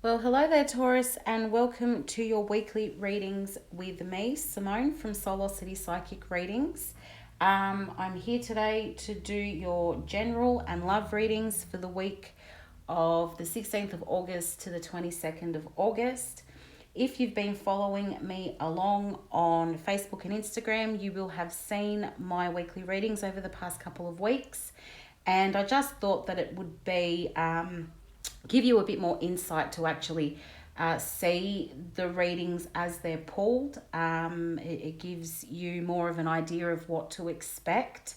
Well, hello there, Taurus, and welcome to your weekly readings with me, Simone from Soulocity Psychic Readings. I'm here today to do your general and love readings for the week of the 16th of August to the 22nd of August. If you've been following me along on Facebook and Instagram, you will have seen my weekly readings over the past couple of weeks. And I just thought that it would be give you a bit more insight to actually see the readings as they're pulled. It gives you more of an idea of what to expect.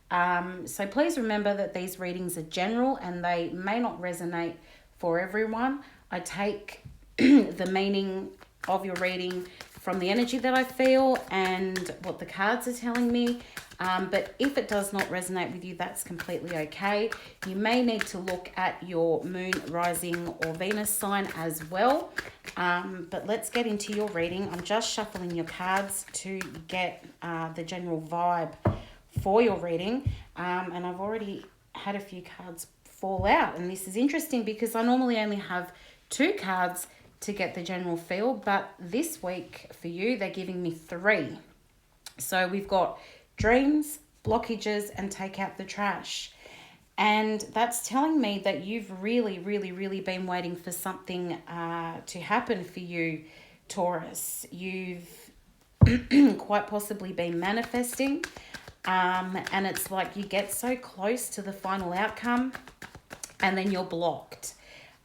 So please remember that these readings are general and they may not resonate for everyone. I take the meaning of your reading from the energy that I feel and what the cards are telling me. But if it does not resonate with you, that's completely okay. You may need to look at your moon, rising, or Venus sign as well. But let's get into your reading. I'm just shuffling your cards to get the general vibe for your reading. And I've already had a few cards fall out. And this is interesting because I normally only have 2 cards to get the general feel. But this week for you, they're giving me 3. So we've got dreams, blockages, and take out the trash. And that's telling me that you've really been waiting for something to happen for you, Taurus. You've quite possibly been manifesting. And it's like you get so close to the final outcome and then you're blocked.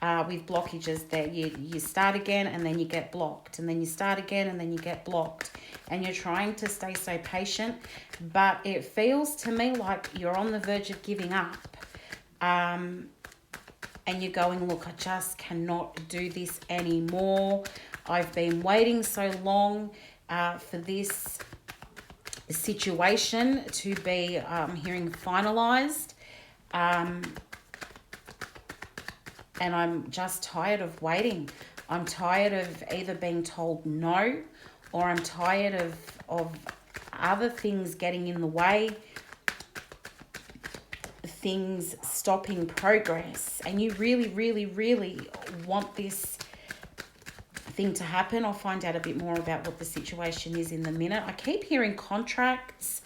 With blockages there, you start again and then you get blocked, and then you start again and then you get blocked, and you're trying to stay so patient, but it feels to me like you're on the verge of giving up, and you're going, look, I just cannot do this anymore. I've been waiting so long for this situation to be hearing finalized. And I'm just tired of waiting. I'm tired of either being told no, or I'm tired of other things getting in the way, things stopping progress. And you really want this thing to happen. I'll find out a bit more about what the situation is in a minute. I keep hearing contracts.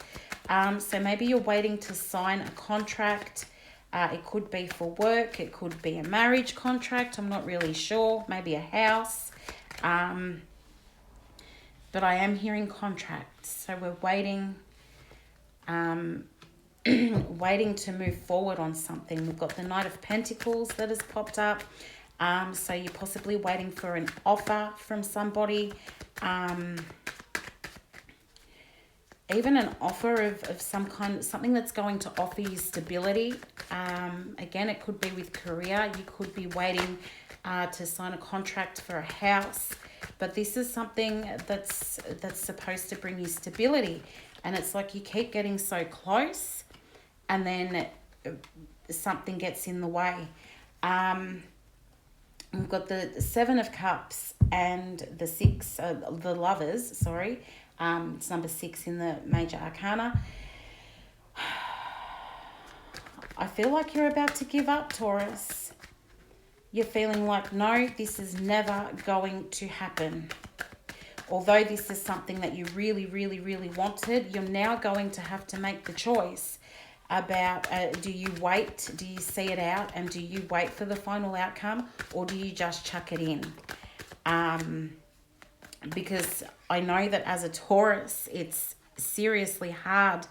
So maybe you're waiting to sign a contract. It could be for work. It could be a marriage contract. I'm not really sure. Maybe a house. But I am hearing contracts. So we're waiting, waiting to move forward on something. We've got the Knight of Pentacles that has popped up. So you're possibly waiting for an offer from somebody. Even an offer of some kind, something that's going to offer you stability. Again, it could be with career. You could be waiting to sign a contract for a house, but this is something that's supposed to bring you stability. And it's like you keep getting so close, and then something gets in the way. We've got the 7 of Cups and the 6, the Lovers, sorry. It's number 6 in the major arcana. I feel like you're about to give up, Taurus. You're feeling like, no, this is never going to happen. Although this is something that you really wanted, you're now going to have to make the choice about do you wait, do you see it out, and do you wait for the final outcome, or do you just chuck it in? Because I know that as a Taurus, it's seriously hard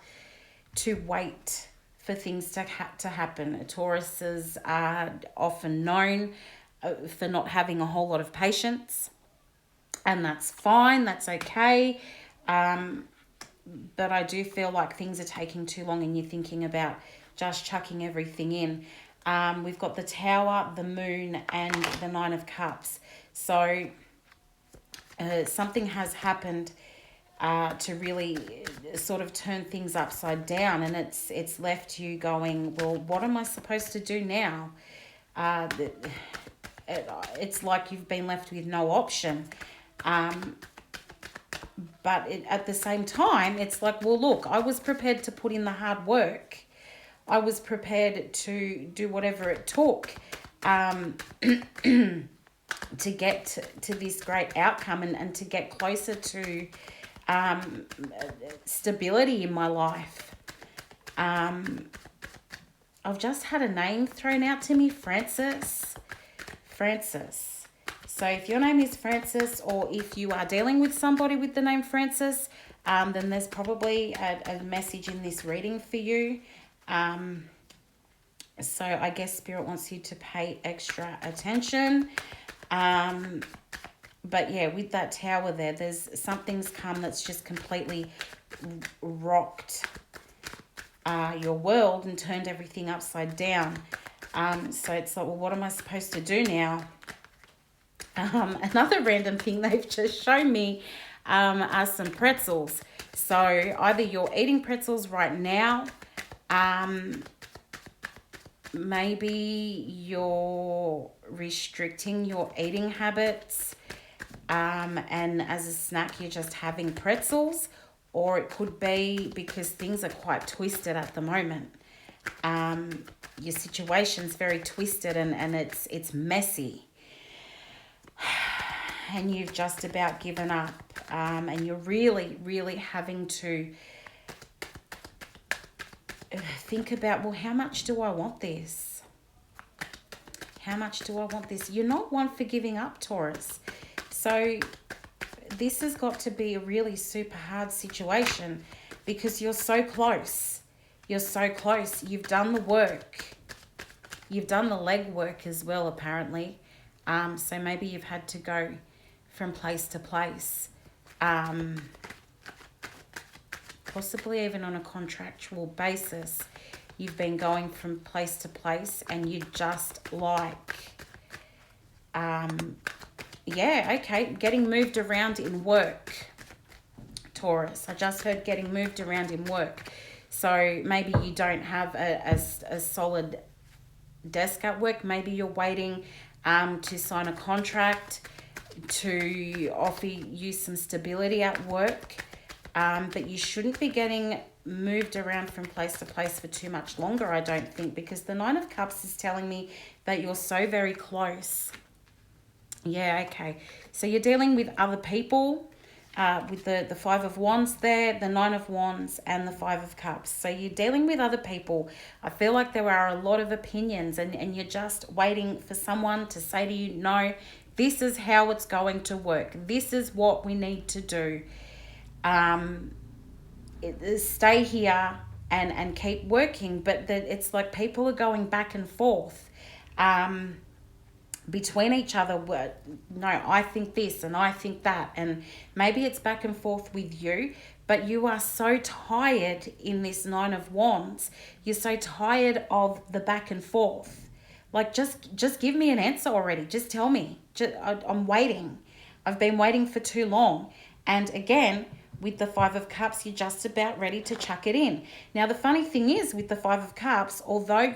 to wait for things to happen. Tauruses are often known for not having a whole lot of patience, and that's fine, that's okay. But I do feel like things are taking too long and you're thinking about just chucking everything in. We've got the Tower, the Moon, and the 9 of Cups. So something has happened to really sort of turn things upside down, and it's left you going, well, what am I supposed to do now? It's like you've been left with no option. But at the same time, it's like, well, look, I was prepared to put in the hard work. I was prepared to do whatever it took. to get to this great outcome, and to get closer to stability in my life. I've just had a name thrown out to me, Francis. Francis. So if your name is Francis, or if you are dealing with somebody with the name Francis, then there's probably a message in this reading for you. So I guess Spirit wants you to pay extra attention. But yeah, with that Tower there, there's something's come that's just completely rocked your world and turned everything upside down. So it's like, well, what am I supposed to do now? Another random thing they've just shown me are some pretzels. So either you're eating pretzels right now, maybe you're restricting your eating habits, and as a snack you're just having pretzels, or it could be because things are quite twisted at the moment. Your situation's very twisted, and it's messy, and you've just about given up, and you're really having to think about, well, how much do I want this? How much do I want this? You're not one for giving up, Taurus. So this has got to be a really super hard situation, because you're so close. You're so close. You've done the work. You've done the legwork as well, apparently. So maybe you've had to go from place to place. Possibly even on a contractual basis. You've been going from place to place, and you just like, yeah, okay, getting moved around in work, Taurus. I just heard getting moved around in work. So maybe you don't have a solid desk at work. Maybe you're waiting to sign a contract to offer you some stability at work. But you shouldn't be getting moved around from place to place for too much longer, I don't think, because the Nine of Cups is telling me that you're so very close. Yeah, okay. So you're dealing with other people, with the Five of Wands there, the Nine of Wands, and the Five of Cups. So you're dealing with other people. I feel like there are a lot of opinions, and you're just waiting for someone to say to you, no, this is how it's going to work. This is what we need to do. Stay here and keep working, but it's like people are going back and forth between each other. No, I think this and I think that, and maybe it's back and forth with you, but you are so tired in this Nine of Wands. You're so tired of the back and forth. Like, just give me an answer already. Just tell me. I'm waiting. I've been waiting for too long. And again, with the Five of Cups, you're just about ready to chuck it in. Now, the funny thing is, with the Five of Cups, although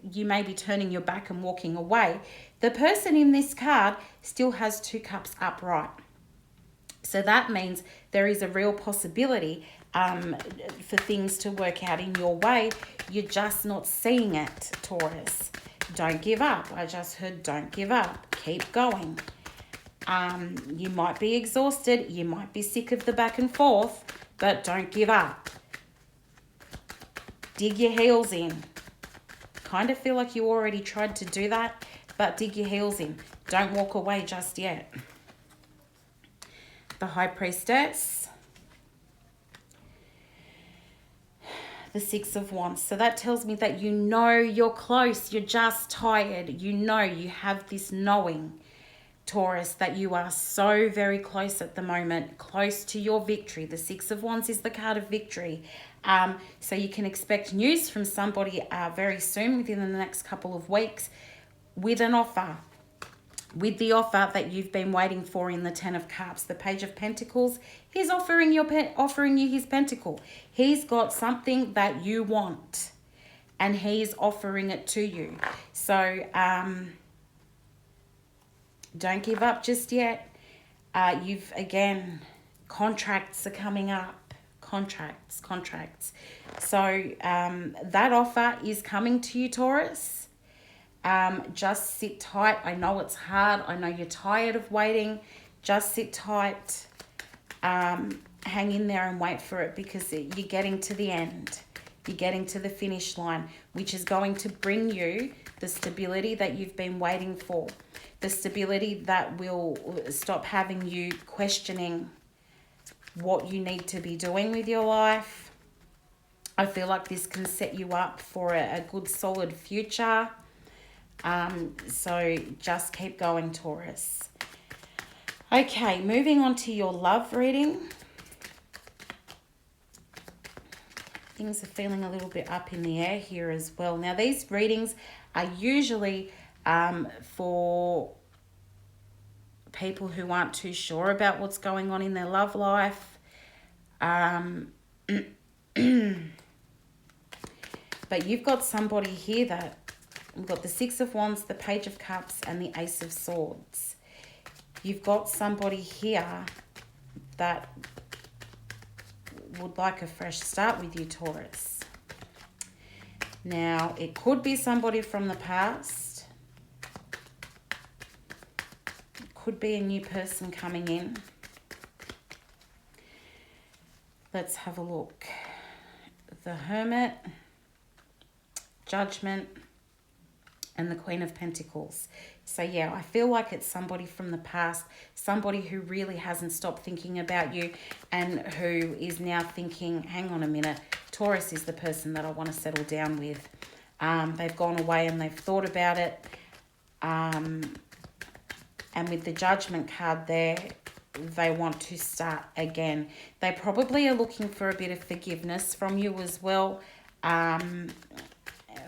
you may be turning your back and walking away, the person in this card still has two cups upright. So that means there is a real possibility for things to work out in your way. You're just not seeing it, Taurus. Don't give up. I just heard don't give up. Keep going. You might be exhausted. You might be sick of the back and forth, but don't give up. Dig your heels in. Kind of feel like you already tried to do that, but dig your heels in. Don't walk away just yet. The High Priestess. The Six of Wands. So that tells me that you know you're close. You're just tired. You know, you have this knowing, Taurus, that you are so very close at the moment, close to your victory. The Six of Wands is the card of victory. So you can expect news from somebody very soon, within the next couple of weeks, with an offer. With the offer that you've been waiting for in the Ten of Cups. The Page of Pentacles, he's offering you his pentacle. He's got something that you want, and he's offering it to you. So don't give up just yet. Contracts are coming up. Contracts. So that offer is coming to you, Taurus. Just sit tight. I know it's hard. I know you're tired of waiting. Just sit tight. Hang in there and wait for it, because you're getting to the end. You're getting to the finish line, which is going to bring you the stability that you've been waiting for. The stability that will stop having you questioning what you need to be doing with your life. I feel like this can set you up for a good solid future. So just keep going, Taurus. Okay, moving on to your love reading. Things are feeling a little bit up in the air here as well. Now, these readings are usually for people who aren't too sure about what's going on in their love life. But you've got somebody here that we've got the Six of Wands, the Page of Cups, and the Ace of Swords. You've got somebody here that would like a fresh start with you, Taurus. Now, it could be somebody from the past. It could be a new person coming in. Let's have a look. The Hermit, Judgment, and the Queen of Pentacles. So yeah, I feel like it's somebody from the past, somebody who really hasn't stopped thinking about you and who is now thinking, hang on a minute, Taurus is the person that I want to settle down with. They've gone away and they've thought about it. And with the Judgment card there, they want to start again. They probably are looking for a bit of forgiveness from you as well.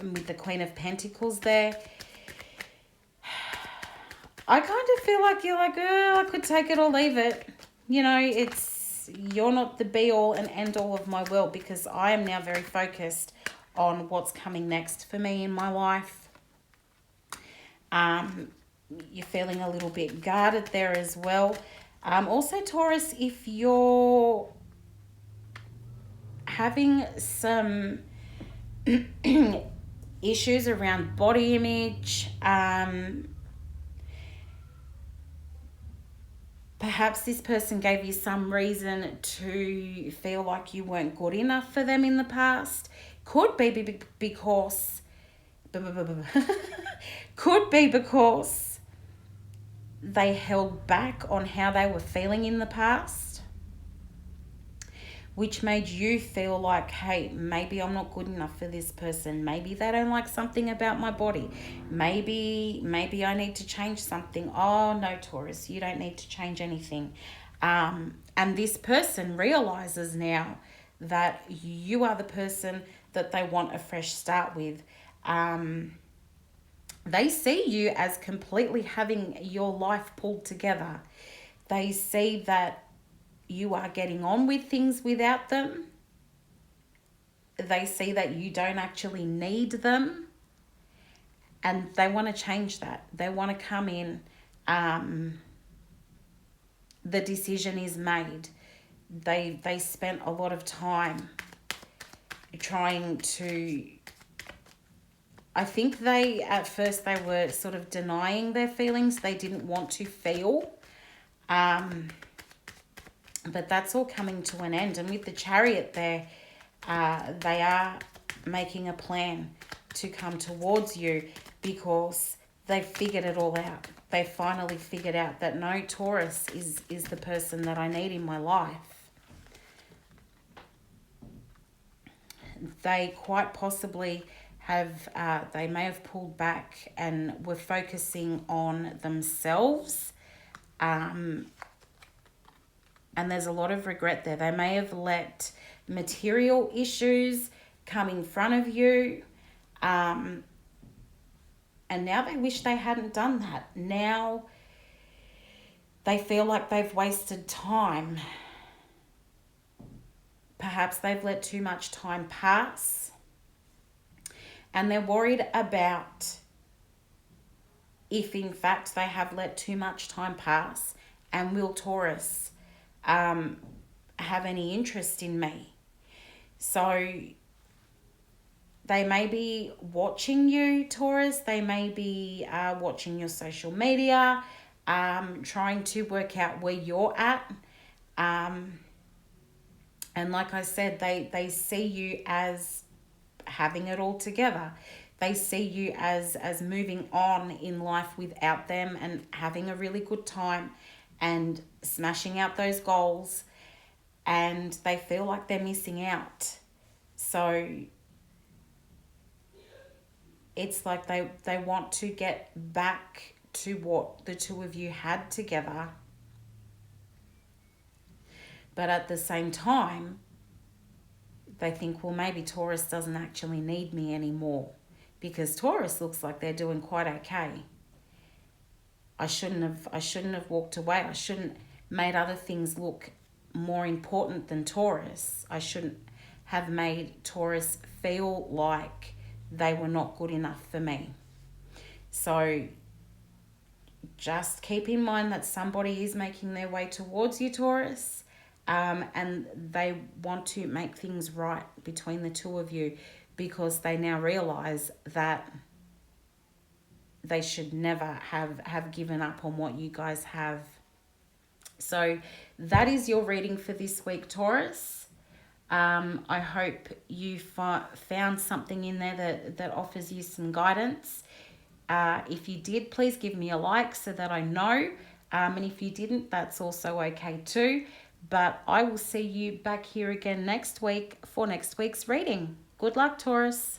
With the Queen of Pentacles there, I kind of feel like you're like, I could take it or leave it. You know, you're not the be all and end all of my world, because I am now very focused on what's coming next for me in my life. You're feeling a little bit guarded there as well. Also, Taurus, if you're having some issues around body image, perhaps this person gave you some reason to feel like you weren't good enough for them in the past. Could be because could be because they held back on how they were feeling in the past, which made you feel like, hey, maybe I'm not good enough for this person. Maybe they don't like something about my body. Maybe I need to change something. Oh, no, Taurus, you don't need to change anything. And this person realizes now that you are the person that they want a fresh start with. They see you as completely having your life pulled together. They see that you are getting on with things without them. They see that you don't actually need them. And they want to change that. They want to come in. The decision is made. They spent a lot of time trying to... I think at first they were sort of denying their feelings. They didn't want to feel. But that's all coming to an end. And with the Chariot there, they are making a plan to come towards you, because they figured it all out. They finally figured out that no, Taurus is the person that I need in my life. They quite possibly they may have pulled back and were focusing on themselves. And there's a lot of regret there. They may have let material issues come in front of you. And now they wish they hadn't done that. Now they feel like they've wasted time. Perhaps they've let too much time pass. And they're worried about if in fact they have let too much time pass, and will Taurus have any interest in me. So They may be watching you, Taurus. They may be watching your social media, trying to work out where you're at. Um, and like I said, they see you as having it all together. They see you as moving on in life without them and having a really good time and smashing out those goals, and they feel like they're missing out. So it's like they want to get back to what the two of you had together. But at the same time, they think, well, maybe Taurus doesn't actually need me anymore, because Taurus looks like they're doing quite okay. I shouldn't have walked away. I shouldn't made other things look more important than Taurus. I shouldn't have made Taurus feel like they were not good enough for me. So just keep in mind that somebody is making their way towards you, Taurus, and they want to make things right between the two of you, because they now realize that they should never have given up on what you guys have. So that is your reading for this week, Taurus. I hope you found something in there that offers you some guidance. If you did, please give me a like so that I know. And if you didn't, that's also okay too. But I will see you back here again next week for next week's reading. Good luck, Taurus.